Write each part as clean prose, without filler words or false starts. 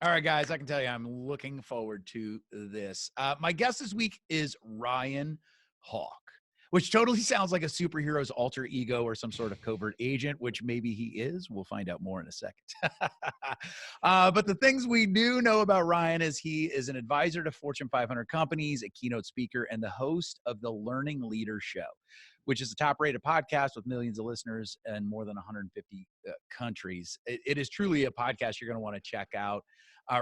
All right, guys, I can tell you I'm looking forward to this. My guest this week is Ryan Hawk, which totally sounds like a superhero's alter ego or some sort of covert agent, which maybe he is. We'll find out more in a second. But the things we do know about Ryan is he is an advisor to Fortune 500 companies, a keynote speaker, and the host of the Learning Leader Show, which is a top-rated podcast with millions of listeners in more than 150 countries. It is truly a podcast you're going to want to check out.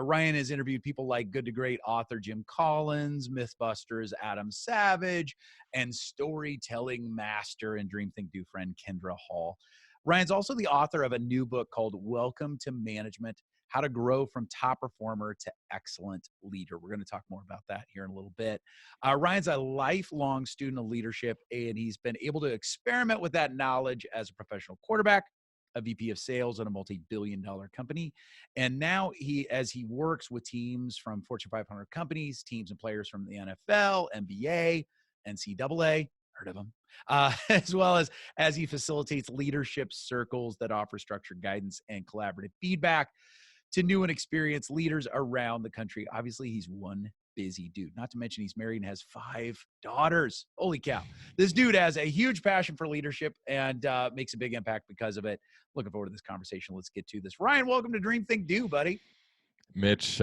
Ryan has interviewed people like Good to Great author Jim Collins, Mythbusters Adam Savage, and storytelling master and Dream Think Do friend Kindra Hall. Ryan's also the author of a new book called Welcome to Management: How to Grow from Top Performer to Excellent Leader. We're going to talk more about that here in a little bit. Ryan's a lifelong student of leadership, and he's been able to experiment with that knowledge as a professional quarterback, a VP of sales at a multi-billion-dollar company. And now as he works with teams from Fortune 500 companies, teams and players from the NFL, NBA, NCAA, heard of them, as well as he facilitates leadership circles that offer structured guidance and collaborative feedback to new and experienced leaders around the country. Obviously, he's one busy dude. Not to mention he's married and has 5 daughters. Holy cow. This dude has a huge passion for leadership and makes a big impact because of it. Looking forward to this conversation. Let's get to this. Ryan, welcome to Dream Think Do, buddy. Mitch,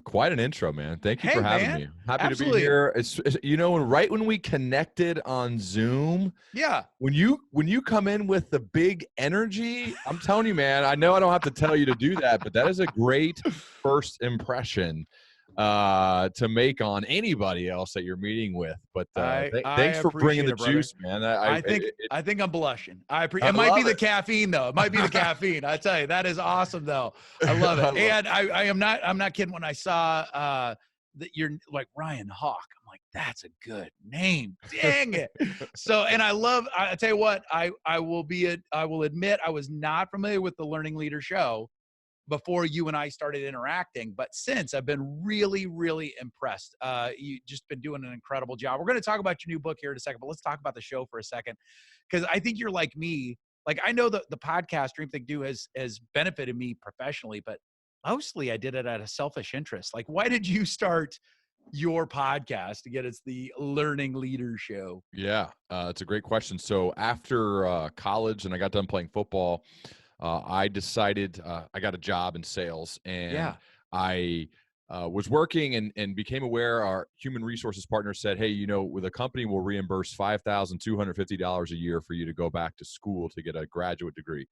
quite an intro, man. Thank you for having me. Happy Absolutely. to be here. It's right when we connected on Zoom. Yeah. When you come in with the big energy, I'm telling you, man, I know I don't have to tell you to do that, but that is a great first impression to make on anybody else that you're meeting with. But thanks for bringing the juice, man. I think I'm blushing. It might be the caffeine, though. It might be the caffeine. I tell you, that is awesome, though. I love it. And I'm not kidding when I saw that you're like Ryan Hawk. I'm like, that's a good name. Dang it. So, and I tell you what, I will admit I was not familiar with the Learning Leader Show before you and I started interacting, but since I've been really, really impressed. You've just been doing an incredible job. We're going to talk about your new book here in a second, but let's talk about the show for a second. Because I think you're like me. Like, I know that the podcast Dream Think Do has benefited me professionally, but mostly I did it out of selfish interest. Like, why did you start your podcast? Again, it's the Learning Leader Show. Yeah, it's a great question. So after college and I got done playing football, I decided I got a job in sales, and I was working and became aware our human resources partner said, hey, with a company will reimburse $5,250 a year for you to go back to school to get a graduate degree.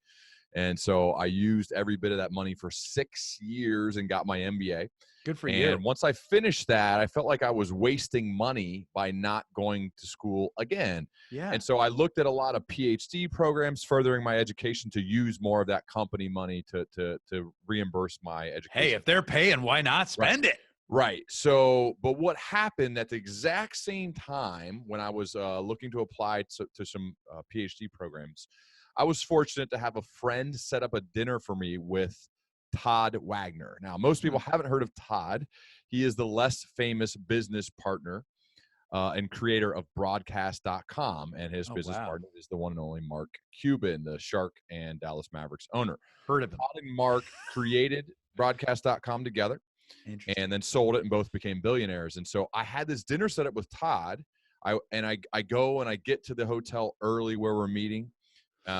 And so I used every bit of that money for 6 years and got my MBA. Good for you. And once I finished that, I felt like I was wasting money by not going to school again. Yeah. And so I looked at a lot of PhD programs, furthering my education to use more of that company money to reimburse my education. Hey, if they're paying, why not spend it? Right. So, but what happened at the exact same time when I was looking to apply to some PhD programs, I was fortunate to have a friend set up a dinner for me with Todd Wagner. Now, most people haven't heard of Todd. He is the less famous business partner and creator of broadcast.com. And his business partner is the one and only Mark Cuban, the Shark and Dallas Mavericks owner. Heard of him. Todd and Mark created broadcast.com together and then sold it, and both became billionaires. And so I had this dinner set up with Todd. I go and I get to the hotel early where we're meeting.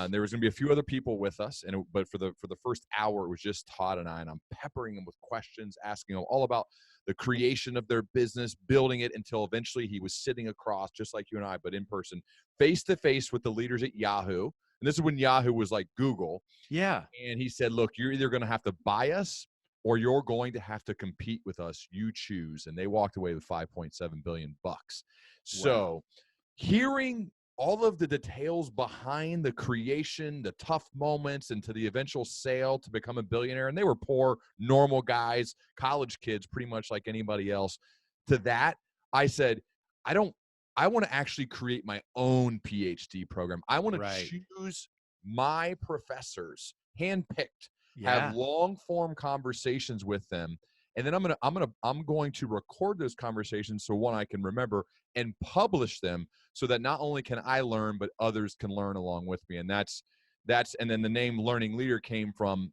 There was going to be a few other people with us, but for the first hour, it was just Todd and I, and I'm peppering him with questions, asking him all about the creation of their business, building it, until eventually he was sitting across, just like you and I, but in person, face to face with the leaders at Yahoo. And this is when Yahoo was like Google. Yeah. And he said, look, you're either going to have to buy us or you're going to have to compete with us. You choose. And they walked away with $5.7 billion. So hearing all of the details behind the creation, the tough moments, and to the eventual sale to become a billionaire. And they were poor, normal guys, college kids, pretty much like anybody else. To that, I said, I want to actually create my own PhD program. I want to choose my professors, handpicked, have long form conversations with them. And then I'm going to record those conversations so, one, I can remember, and publish them so that not only can I learn, but others can learn along with me. And and then the name Learning Leader came from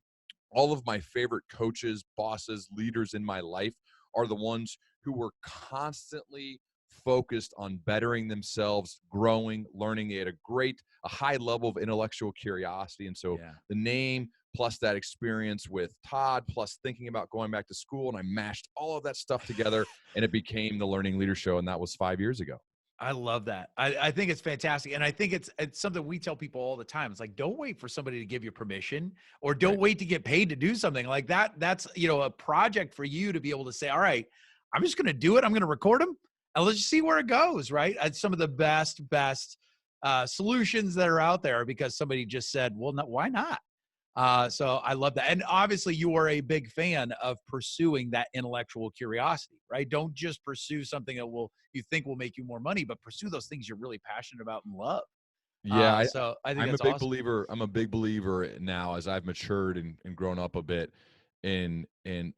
all of my favorite coaches, bosses, leaders in my life are the ones who were constantly focused on bettering themselves, growing, learning. They had a high level of intellectual curiosity. And so the name plus that experience with Todd, plus thinking about going back to school, and I mashed all of that stuff together and it became the Learning Leader Show. And that was 5 years ago. I love that. I think it's fantastic. And I think it's something we tell people all the time. It's like, don't wait for somebody to give you permission, or don't wait to get paid to do something like that. That's, a project for you to be able to say, all right, I'm just going to do it. I'm going to record them and let's just see where it goes. Right. It's some of the best solutions that are out there because somebody just said, well, no, why not? So I love that. And obviously you are a big fan of pursuing that intellectual curiosity, right? Don't just pursue something that you think will make you more money, but pursue those things you're really passionate about and love. Yeah. So I think I'm that's a big awesome. believer. I'm a big believer now as I've matured and grown up a bit in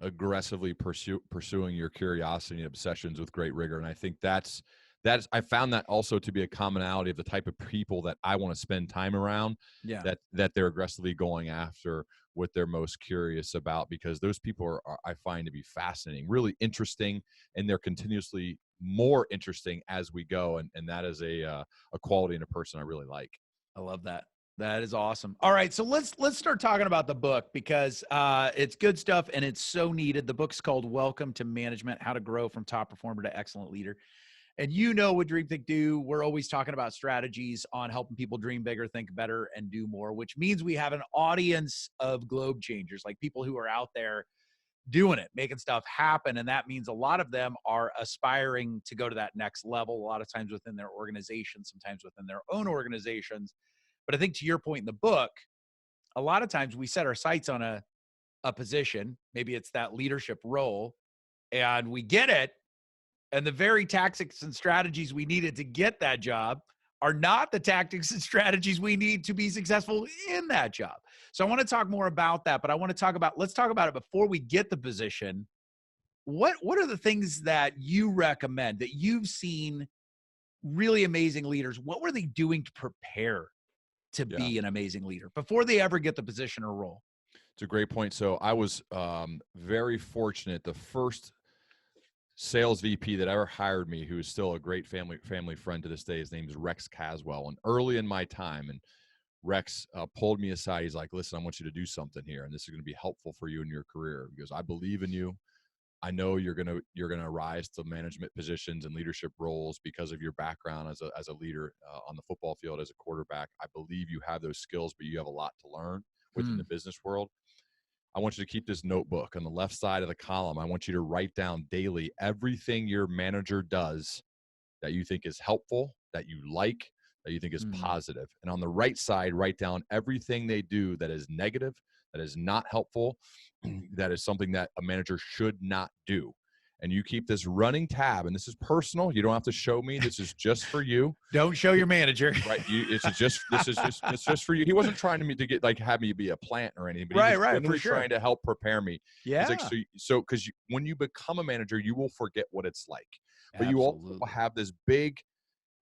aggressively pursuing your curiosity and obsessions with great rigor. And I think that's I found that also to be a commonality of the type of people that I want to spend time around. Yeah. That they're aggressively going after what they're most curious about, because those people are I find to be fascinating, really interesting, and they're continuously more interesting as we go. And that is a quality in a person I really like. I love that. That is awesome. All right, so let's start talking about the book because it's good stuff and it's so needed. The book's called Welcome to Management: How to Grow from Top Performer to Excellent Leader. And with Dream, Think, Do, we're always talking about strategies on helping people dream bigger, think better, and do more, which means we have an audience of globe changers, like people who are out there doing it, making stuff happen. And that means a lot of them are aspiring to go to that next level, a lot of times within their organization, sometimes within their own organizations. But I think to your point in the book, a lot of times we set our sights on a position, maybe it's that leadership role, and we get it. And the very tactics and strategies we needed to get that job are not the tactics and strategies we need to be successful in that job. So I want to talk more about that, but let's talk about it before we get the position. What are the things that you recommend that you've seen really amazing leaders? What were they doing to prepare to be an amazing leader before they ever get the position or role? It's a great point. So I was very fortunate. The first sales VP that ever hired me, who is still a great family friend to this day, his name is Rex Caswell. And early in my time, and Rex pulled me aside. He's like, listen, I want you to do something here, and this is going to be helpful for you in your career. He goes, I believe in you. I know you're gonna rise to management positions and leadership roles because of your background as a leader on the football field, as a quarterback. I believe you have those skills, but you have a lot to learn within the business world. I want you to keep this notebook on the left side of the column. I want you to write down daily everything your manager does that you think is helpful, that you like, that you think is positive. And on the right side, write down everything they do that is negative, that is not helpful, that is something that a manager should not do. And you keep this running tab, and this is personal. You don't have to show me. This is just for you. Don't show your manager. Right. It's just for you. He wasn't trying to get have me be a plant or anything, but he was genuinely trying to help prepare me. Yeah. It's like, so because when you become a manager, you will forget what it's like, but you also have this big,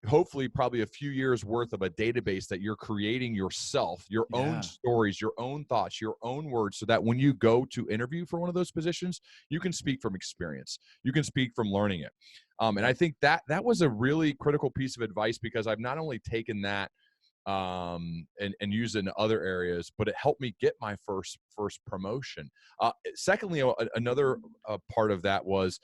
hopefully probably a few years worth of a database that you're creating yourself, your own stories, your own thoughts, your own words, so that when you go to interview for one of those positions, you can speak from experience. You can speak from learning it. And I think that was a really critical piece of advice, because I've not only taken that and used it in other areas, but it helped me get my first promotion. Secondly, another part of that was,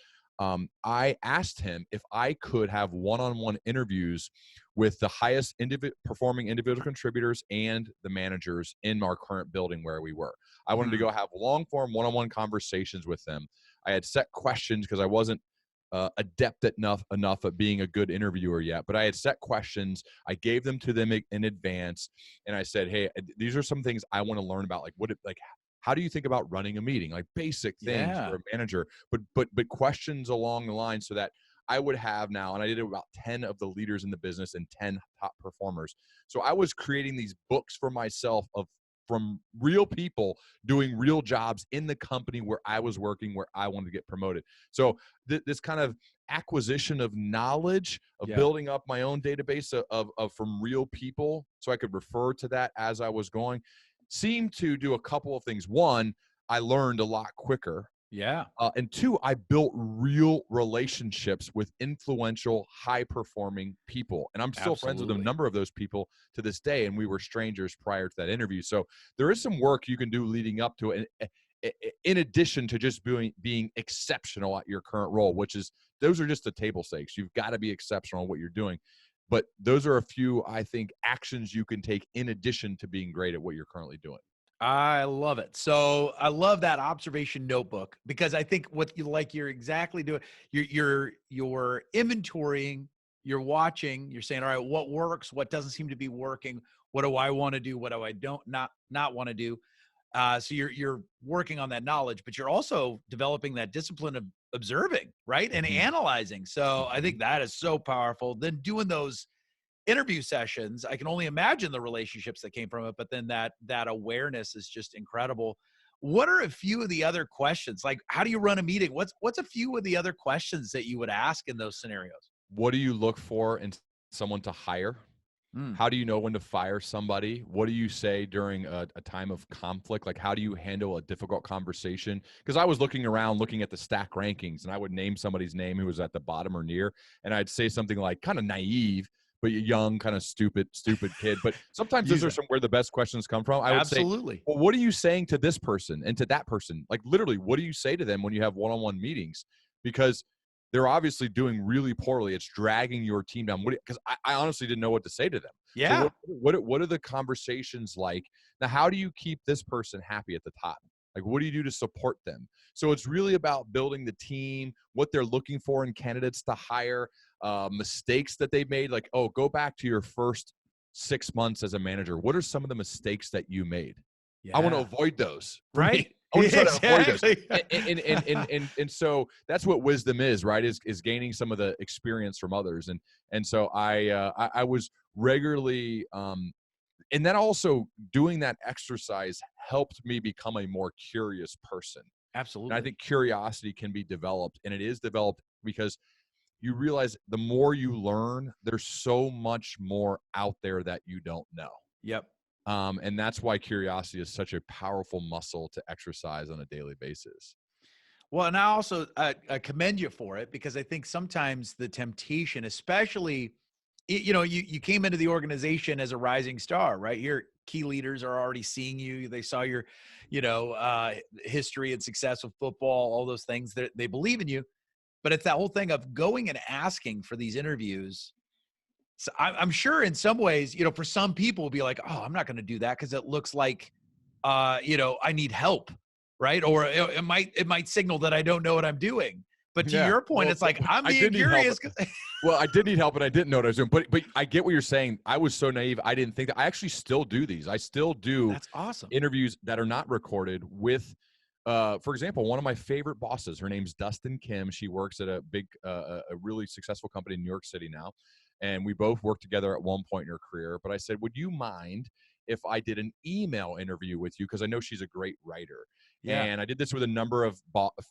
I asked him if I could have one-on-one interviews with the highest performing individual contributors and the managers in our current building where we were. I wanted to go have long-form one-on-one conversations with them. I had set questions because I wasn't adept enough at being a good interviewer yet, but I had set questions. I gave them to them in advance, and I said, hey, these are some things I want to learn about, how do you think about running a meeting? Like basic things for a manager, but questions along the line, so that I would have now, and I did about 10 of the leaders in the business and 10 top performers. So I was creating these books for myself from real people doing real jobs in the company where I was working, where I wanted to get promoted. So this kind of acquisition of knowledge, of building up my own database of from real people, so I could refer to that as I was going, seemed to do a couple of things. One, I learned a lot quicker. Yeah. And two, I built real relationships with influential, high-performing people. And I'm still friends with a Absolutely. number of those people to this day, and we were strangers prior to that interview. So there is some work you can do leading up to it, in addition to just being exceptional at your current role, which is those are just the table stakes. You've got to be exceptional at what you're doing. But those are a few, I think, actions you can take in addition to being great at what you're currently doing. I love it. So I love that observation notebook, because I think what you like, you're exactly doing, you're inventorying, you're watching, you're saying, all right, what works, what doesn't seem to be working, what do I want to do, what do I don't not want to do. So you're working on that knowledge, but you're also developing that discipline of observing, right, and analyzing. So I think that is so powerful. Then doing those interview sessions, I can only imagine the relationships that came from it, but then that awareness is just incredible. What are a few of the other questions? Like, how do you run a meeting? What's a few of the other questions that you would ask in those scenarios? What do you look for in someone to hire? How do you know when to fire somebody? What do you say during a time of conflict? Like, how do you handle a difficult conversation? Because I was looking around, looking at the stack rankings, and I would name somebody's name who was at the bottom or near, and I'd say something like kind of naive, but young, kind of stupid kid. But sometimes those are some where the best questions come from. I would say, Absolutely. well, what are you saying to this person and to that person? Like, literally, what do you say to them when you have one-on-one meetings? Because they're obviously doing really poorly. It's dragging your team down. Because I honestly didn't know what to say to them. Yeah. So what are the conversations like? Now, how do you keep this person happy at the top? Like, what do you do to support them? So it's really about building the team, what they're looking for in candidates to hire, mistakes that they've made. Like, oh, go back to your first 6 months as a manager. What are some of the mistakes that you made? I want to avoid those. Right. I want to try to avoid Exactly. those. And so that's what wisdom is, right? Is gaining some of the experience from others. And so I was regularly, and then also doing that exercise helped me become a more curious person. Absolutely. And I think curiosity can be developed, and it is developed because you realize the more you learn, there's so much more out there that you don't know. Yep. And that's why curiosity is such a powerful muscle to exercise on a daily basis. Well, and I also I commend you for it, because I think sometimes the temptation, especially, you came into the organization as a rising star, right? Your key leaders are already seeing you. They saw your, history and success with football, all those things. They believe in you. But it's that whole thing of going and asking for these interviews. So I'm sure in some ways, for some people will be like, oh, I'm not going to do that because it looks like, I need help, right? Or it might signal that I don't know what I'm doing. But to your point, well, it's like, I'm being curious. Well, I did need help, and I didn't know what I was doing. But I get what you're saying. I was so naive. I didn't think that. I actually still do these. I still do That's awesome. interviews that are not recorded with, for example, one of my favorite bosses. Her name's Dustin Kim. She works at a big, a really successful company in New York City now. And we both worked together at one point in her career. But I said, would you mind if I did an email interview with you? Because I know she's a great writer. Yeah. And I did this with a number of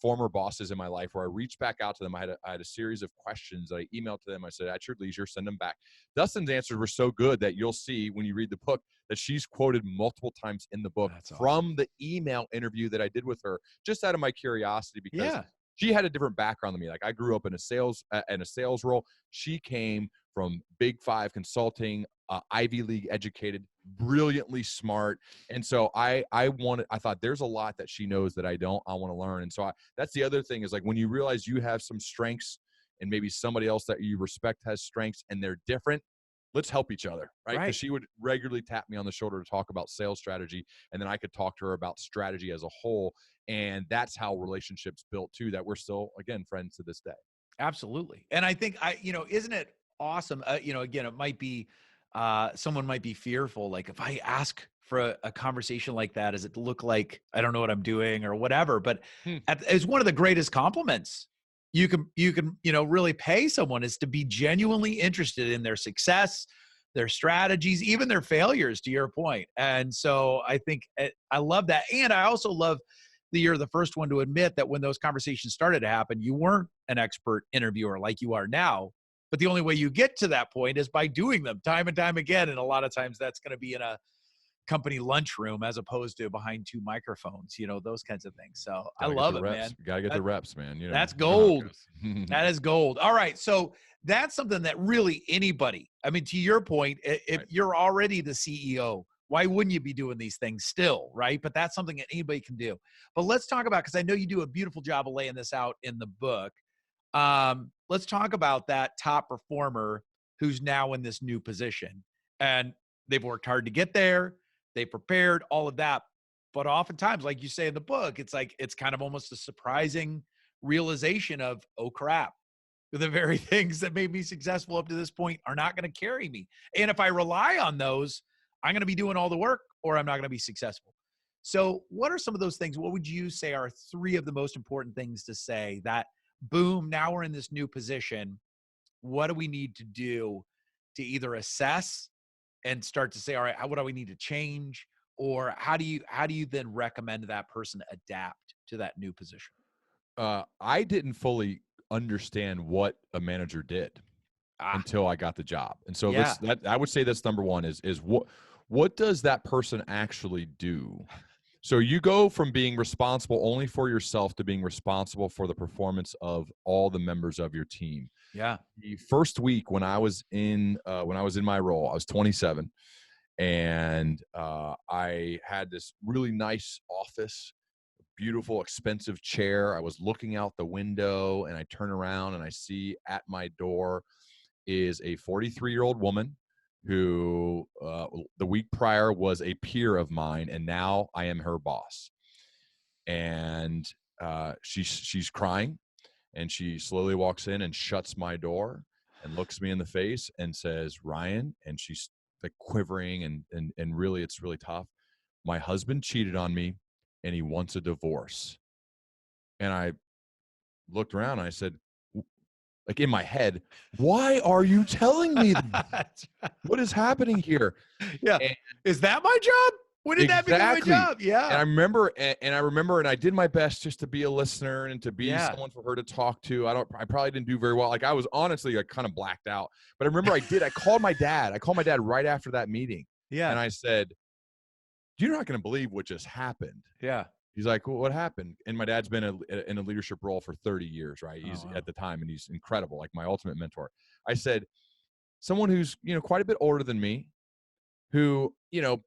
former bosses in my life where I reached back out to them. I had a series of questions that I emailed to them. I said, at your leisure, send them back. Dustin's answers were so good that you'll see when you read the book that she's quoted multiple times in the book from the email interview that I did with her, just out of my curiosity, because she had a different background than me. Like, I grew up in a sales role. She came from Big Five consulting, Ivy League educated, brilliantly smart. And so I thought there's a lot that she knows that I don't. I want to learn. And so that's the other thing, is like, when you realize you have some strengths and maybe somebody else that you respect has strengths and they're different, let's help each other, right? Because she would regularly tap me on the shoulder to talk about sales strategy, and then I could talk to her about strategy as a whole. And that's how relationships built too, that we're still, again, friends to this day. Absolutely. And I think isn't it awesome? Again, it might be, someone might be fearful. Like, if I ask for a conversation like that, does it look like I don't know what I'm doing or whatever? But it's one of the greatest compliments you can, really pay someone, is to be genuinely interested in their success, their strategies, even their failures, to your point. And so I think I love that. And I also love that you're the first one to admit that when those conversations started to happen, you weren't an expert interviewer like you are now. But the only way you get to that point is by doing them time and time again. And a lot of times that's going to be in a company lunchroom as opposed to behind 2 microphones, those kinds of things. So I Gotta get love the it, reps. man. You gotta get the reps, man. That's you know how it gold. goes. That is gold. All right. So that's something that really anybody, I mean, to your point, if Right. you're already the CEO, why wouldn't you be doing these things still, right? But that's something that anybody can do. But let's talk about, because I know you do a beautiful job of laying this out in the book. Let's talk about that top performer who's now in this new position. And they've worked hard to get there. They prepared all of that. But oftentimes, like you say in the book, it's kind of almost a surprising realization of, oh crap, the very things that made me successful up to this point are not going to carry me. And if I rely on those, I'm going to be doing all the work or I'm not going to be successful. So what are some of those things? What would you say are 3 of the most important things to say that, boom, now we're in this new position. What do we need to do to either assess and start to say, all right, what do we need to change? Or how do you then recommend that person adapt to that new position? I didn't fully understand what a manager did until I got the job. And so Yeah. I would say that's number one is what does that person actually do? So you go from being responsible only for yourself to being responsible for the performance of all the members of your team. Yeah. The first week when I was in my role, I was 27, and I had this really nice office, beautiful, expensive chair. I was looking out the window, and I turn around and I see at my door is a 43-year-old woman who the week prior was a peer of mine, and now I am her boss. And she's crying, and she slowly walks in and shuts my door and looks me in the face and says, "Ryan," and she's like quivering and really, it's really tough. "My husband cheated on me, and he wants a divorce." And I looked around and I said, like in my head, "Why are you telling me that? What is happening here?" Yeah. And Is that my job? When did that become my exactly. job? Yeah. And I remember, and I did my best just to be a listener and to be someone for her to talk to. I probably didn't do very well. Like I was honestly like kind of blacked out, but I remember I called my dad. I called my dad right after that meeting. Yeah. And I said, "You're not going to believe what just happened." Yeah. He's like, "Well, what happened?" And my dad's been in a leadership role for 30 years, right? He's wow. at the time, and he's incredible, like my ultimate mentor. I said, "Someone who's, quite a bit older than me, who,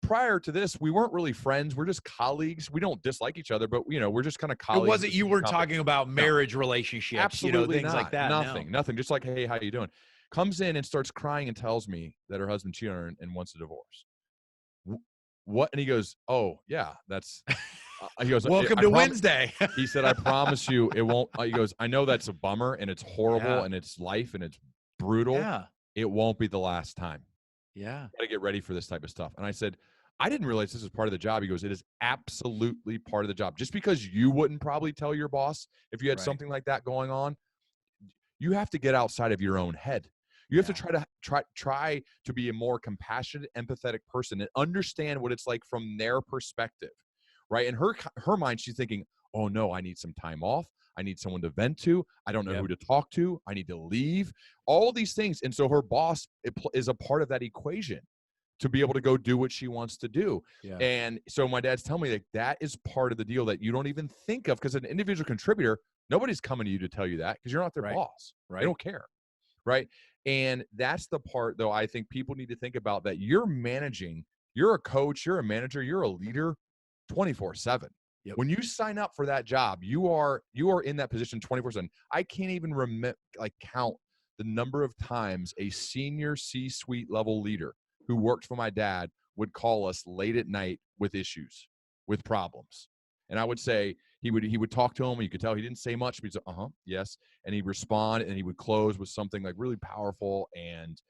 prior to this, we weren't really friends. We're just colleagues. We don't dislike each other, but, we're just kind of It colleagues." wasn't, you weren't talking about No, marriage relationships, absolutely things like not. that. Nothing. Just like, "Hey, how you doing?" Comes in and starts crying and tells me that her husband cheated on her and wants a divorce. What? And he goes, "Oh, yeah, that's," he goes, Welcome to Wednesday. He said, "I promise you it won't," he goes, "I know that's a bummer and it's horrible and it's life and it's brutal. Yeah. It won't be the last time. Yeah. Got to get ready for this type of stuff." And I said, "I didn't realize this was part of the job." He goes, "It is absolutely part of the job. Just because you wouldn't probably tell your boss if you had something like that going on, you have to get outside of your own head. You have to try to be a more compassionate, empathetic person and understand what it's like from their perspective." Right? In her mind, she's thinking, "Oh no, I need some time off. I need someone to vent to. I don't know who to talk to. I need to leave." All these things. And so her boss is a part of that equation to be able to go do what she wants to do. Yeah. And so my dad's telling me that is part of the deal that you don't even think of, because an individual contributor, nobody's coming to you to tell you that because you're not their boss. They don't care. Right. And that's the part, though, I think people need to think about, that you're managing, you're a coach, you're a manager, you're a leader 24/7. Yep. When you sign up for that job, you are in that position 24/7. I can't even count the number of times a senior C-suite level leader who worked for my dad would call us late at night with issues, with problems. And I would say, he would talk to him, and you could tell he didn't say much, but he'd say, yes. And he'd respond, and he would close with something like really powerful and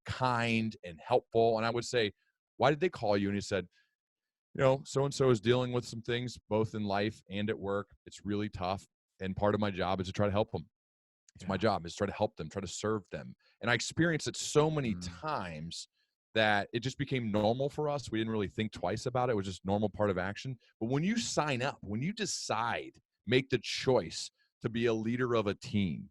kind and helpful. And I would say, "Why did they call you?" And he said, "So-and-so is dealing with some things both in life and at work. It's really tough. And part of my job is to try to help them. It's my job is to try to help them, try to serve them." And I experienced it so many times that it just became normal for us. We didn't really think twice about it. It was just normal part of action. But when you sign up, when you decide, make the choice to be a leader of a team,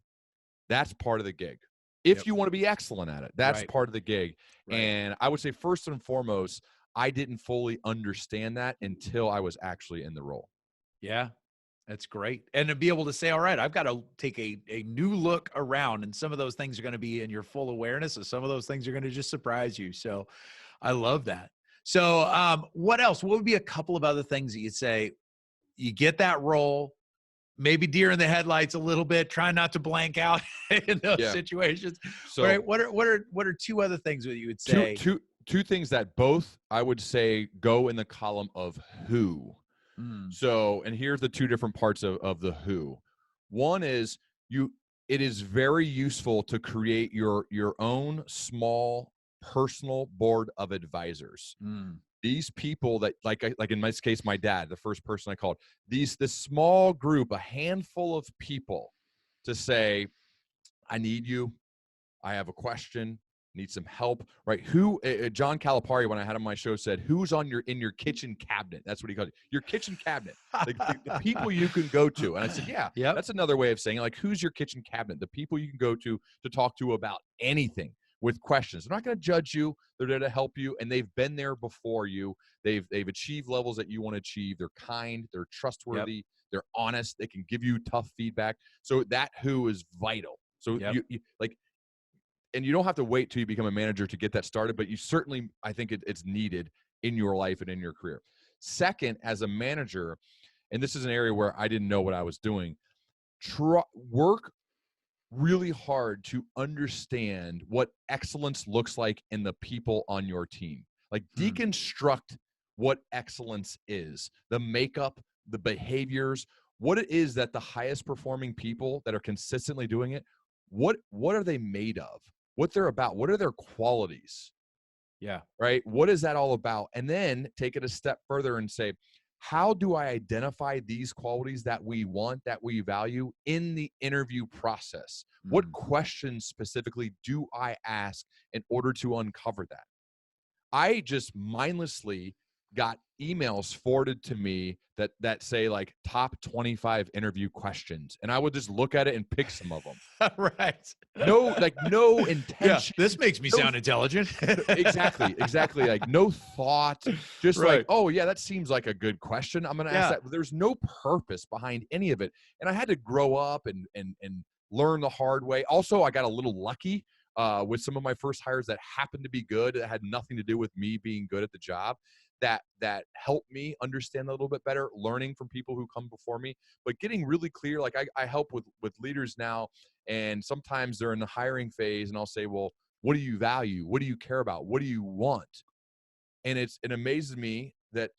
that's part of the gig. If you want to be excellent at it, that's part of the gig. And I would say, first and foremost, I didn't fully understand that until I was actually in the role. Yeah. That's great. And to be able to say, all right, I've got to take a new look around, and some of those things are going to be in your full awareness, and some of those things are going to just surprise you. So I love that. So what else? What would be a couple of other things that you'd say you get that role, maybe deer in the headlights a little bit, try not to blank out in those situations. So Right. What are two other things that you would say? Two things that both I would say go in the column of who. So, and here's the two different parts of the who. One is it is very useful to create your own small personal board of advisors. These people that like in my case, my dad, the first person I called, this small group, a handful of people to say, I need you. I have a question. Need some help, right? John Calipari, when I had him on my show, said, "Who's in your kitchen cabinet?" That's what he called it. Your kitchen cabinet, the people you can go to. And I said, "Yeah, that's another way of saying it. Like, who's your kitchen cabinet? The people you can go to talk to about anything with questions. They're not going to judge you. They're there to help you, and they've been there before you. They've achieved levels that you want to achieve. They're kind. They're trustworthy. They're honest. They can give you tough feedback. So that who is vital. So you like." And you don't have to wait till you become a manager to get that started, but you certainly, I think it's needed in your life and in your career. Second, as a manager, and this is an area where I didn't know what I was doing, work really hard to understand what excellence looks like in the people on your team. Like, deconstruct what excellence is, the makeup, the behaviors, what it is that the highest performing people that are consistently doing it, what are they made of? What they're about, what are their qualities? Yeah. Right? What is that all about? And then take it a step further and say, how do I identify these qualities that we want, that we value in the interview process? What questions specifically do I ask in order to uncover that? I just mindlessly got emails forwarded to me that say like top 25 interview questions, and I would just look at it and pick some of them. Right. No intention. Yeah, this makes me sound intelligent. Exactly. Like, no thought, just like, oh yeah, that seems like a good question. I'm going to ask that. There's no purpose behind any of it. And I had to grow up and learn the hard way. Also, I got a little lucky with some of my first hires that happened to be good. That had nothing to do with me being good at the job. That helped me understand a little bit better, learning from people who come before me, but getting really clear. Like, I help with leaders now, and sometimes they're in the hiring phase, and I'll say, well, what do you value? What do you care about? What do you want? And it amazes me that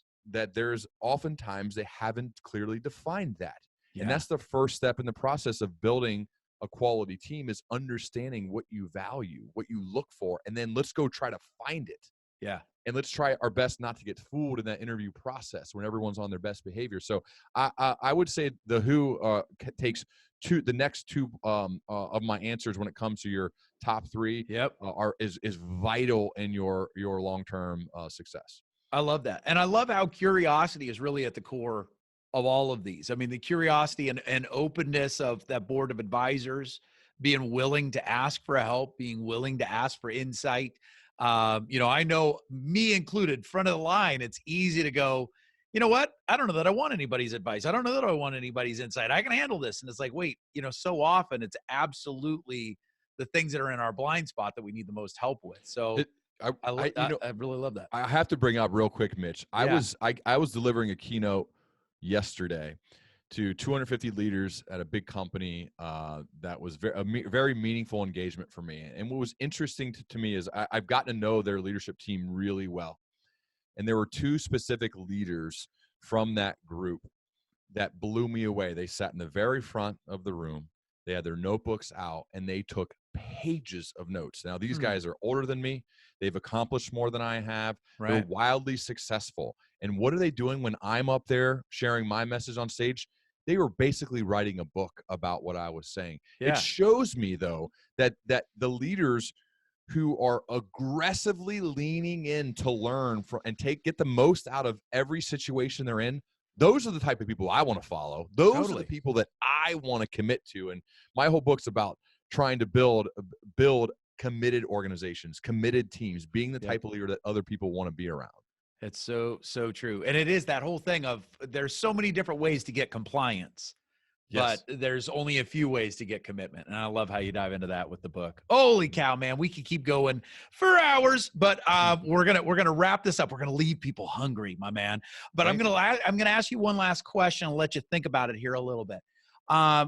there's oftentimes they haven't clearly defined that. And that's the first step in the process of building a quality team, is understanding what you value, what you look for, and then let's go try to find it. Yeah. And let's try our best not to get fooled in that interview process when everyone's on their best behavior. So I would say the who takes the next two of my answers when it comes to your top three. Is vital in your long-term success. I love that. And I love how curiosity is really at the core of all of these. I mean, the curiosity and openness of that board of advisors, being willing to ask for help, being willing to ask for insight. I know, me included, front of the line, it's easy to go, you know what? I don't know that I want anybody's advice. I don't know that I want anybody's insight. I can handle this. And it's like, wait, so often it's absolutely the things that are in our blind spot that we need the most help with. So I really love that. I have to bring up real quick, Mitch. I was delivering a keynote yesterday to 250 leaders at a big company that was very meaningful engagement for me. And what was interesting to me is I've gotten to know their leadership team really well. And there were two specific leaders from that group that blew me away. They sat in the very front of the room. They had their notebooks out, and they took pages of notes. Now, these guys are older than me. They've accomplished more than I have. Right. They're wildly successful. And what are they doing when I'm up there sharing my message on stage? They were basically writing a book about what I was saying. Yeah. It shows me, though, that the leaders who are aggressively leaning in to learn from and get the most out of every situation they're in, those are the type of people I want to follow. Those are the people that I want to commit to. And my whole book's about trying to build committed organizations, committed teams, being the type of leader that other people want to be around. It's so true. And it is that whole thing of there's so many different ways to get compliance, but Yes. there's only a few ways to get commitment. And I love how you dive into that with the book. Holy cow, man. We could keep going for hours, but we're gonna wrap this up. We're gonna leave people hungry, my man. But I'm gonna ask you one last question and let you think about it here a little bit.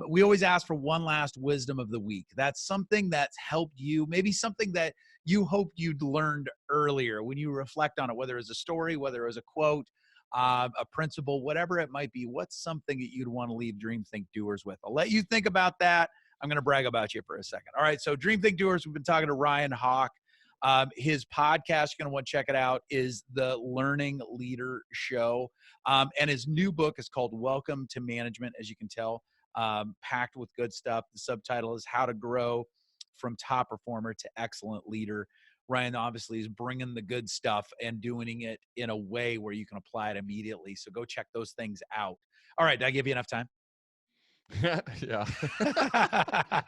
We always ask for one last wisdom of the week. That's something that's helped you, maybe something that you hoped you'd learned earlier when you reflect on it, whether it's a story, whether it was a quote, a principle, whatever it might be. What's something that you'd want to leave Dream Think Doers with? I'll let you think about that. I'm going to brag about you for a second. All right. So Dream Think Doers, we've been talking to Ryan Hawk. His podcast, you're going to want to check it out, is the Learning Leader Show. And his new book is called Welcome to Management, as you can tell, packed with good stuff. The subtitle is How to Grow from Top Performer to Excellent Leader. Ryan obviously is bringing the good stuff and doing it in a way where you can apply it immediately. So go check those things out. All right. Did I give you enough time? Yeah.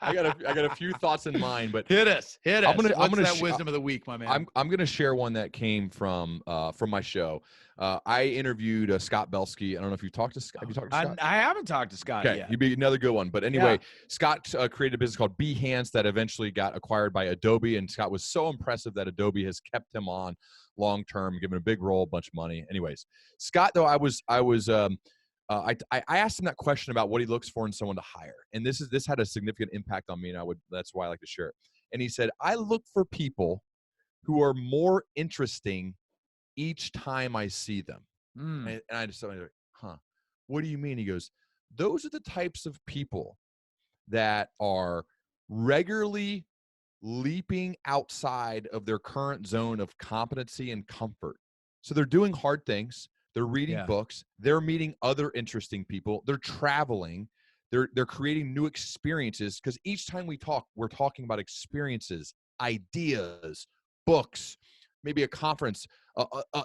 I got a few thoughts in mind, but hit us. I'm gonna that wisdom of the week, my man? I'm gonna share one that came from my show. I interviewed Scott Belsky. I don't know if you've talked to Scott. Have you talked to Scott? I haven't talked to Scott yet. He'd be another good one. But anyway, Scott created a business called Behance that eventually got acquired by Adobe, and Scott was so impressive that Adobe has kept him on long term, given a big role, a bunch of money. Anyways, Scott, though, I asked him that question about what he looks for in someone to hire, and this had a significant impact on me, and that's why I like to share it. And he said, I look for people who are more interesting each time I see them. And I just thought, what do you mean? He goes, those are the types of people that are regularly leaping outside of their current zone of competency and comfort. So they're doing hard things. They're reading books. They're meeting other interesting people. They're traveling. They're creating new experiences, because each time we talk, we're talking about experiences, ideas, books, maybe a conference,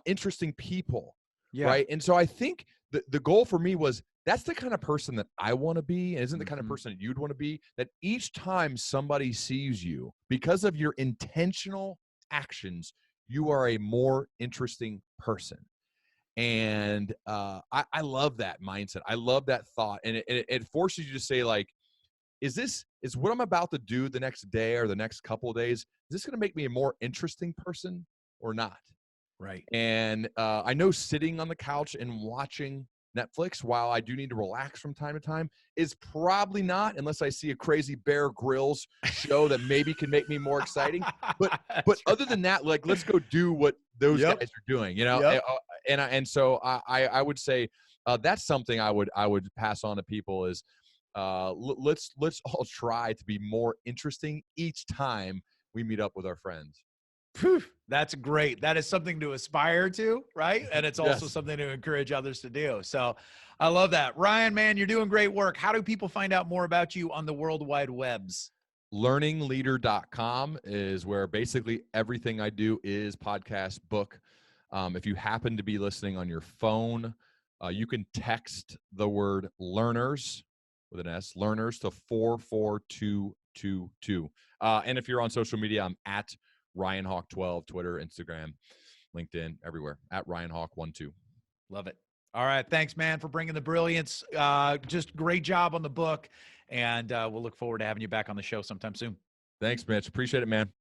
interesting people, right? And so I think the goal for me was, that's the kind of person that I want to be, and isn't the kind of person that you'd want to be, that each time somebody sees you, because of your intentional actions, you are a more interesting person. And I love that mindset. I love that thought. And it forces you to say, like, is what I'm about to do the next day or the next couple of days, is this going to make me a more interesting person or not? Right. And I know sitting on the couch and watching Netflix, while I do need to relax from time to time, is probably not, unless I see a crazy Bear Grylls show that maybe can make me more exciting. But other than that, like, let's go do what those guys are doing, you know? And so I would say that's something I would pass on to people is, let's all try to be more interesting each time we meet up with our friends. That's great. That is something to aspire to, right? And it's also something to encourage others to do. So I love that. Ryan, man, you're doing great work. How do people find out more about you on the World Wide Webs? Learningleader.com is where basically everything I do is podcast, book. If you happen to be listening on your phone, you can text the word learners with an S, learners, to 44222. And if you're on social media, I'm at Ryan Hawk 12, Twitter, Instagram, LinkedIn, everywhere, at Ryan Hawk 12. Love it. All right. Thanks, man, for bringing the brilliance. Just great job on the book. And we'll look forward to having you back on the show sometime soon. Thanks, Mitch. Appreciate it, man.